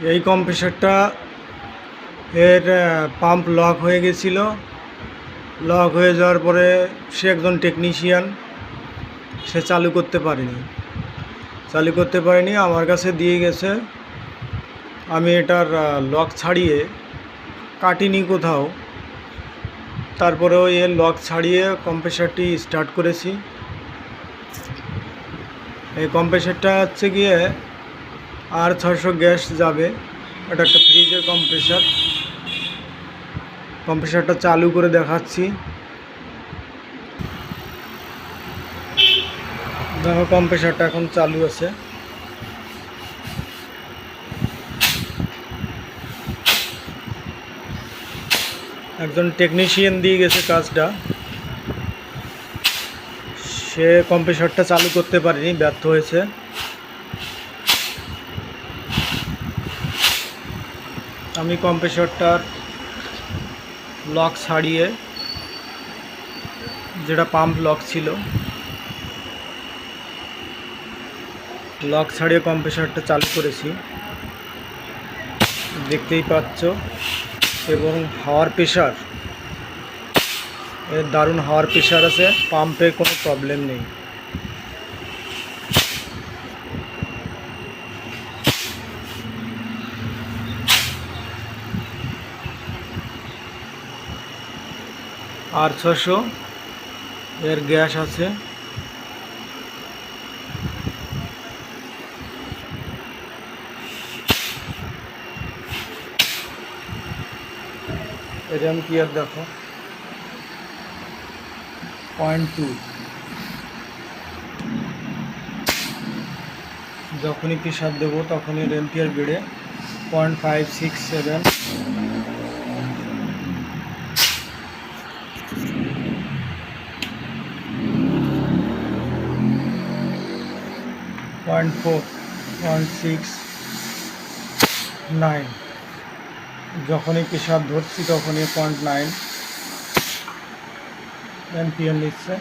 এই কম্প্রেসারটা এর pump lock হয়ে গেছিল। লক হয়ে যাওয়ার পরে সে একজন টেকনিশিয়ান, সে চালু করতে পারেনি, আমার কাছে দিয়ে গেছে। আমি এটার লক ছাড়িয়ে কাটিনি কোথাও, তারপরেও এর লক ছাড়িয়ে কম্প্রেসারটি স্টার্ট করেছি। এই কম্প্রেসারটা হচ্ছে গিয়ে R600 গ্যাস যাবে। এটা একটা ফ্রিজের কম্প্রেসারটা চালু করে দেখাচ্ছি। দেখো, কম্প্রেসারটা এখন চালু আছে। একজন টেকনিশিয়ান দিয়ে গেছে কাজটা, সে কম্প্রেসারটা চালু করতে পারেনি, ব্যর্থ হয়েছে। আমি কম্প্রেসারটার লক ছাড়িয়ে, যেটা পাম্প লক ছিল, লক ছাড়িয়ে কম্প্রেসারটা চালু করেছি, দেখতেই পাচ্ছ। এবং হাওয়ার প্রেশার, এর দারুণ হাওয়ার প্রেশার আছে, পাম্পে কোনো প্রবলেম নেই। R600 এর গ্যাস আছে। এর অ্যাম্পিয়ার দেখো 0.2। যখনই প্রেশার দেবো তখনই এর অ্যাম্পিয়ার বেড়ে 0.567, 0.4, 0.69। যখনই প্রেশার ধরছি তখনই 0.9 অ্যাম্পিয়ার নিচ্ছে।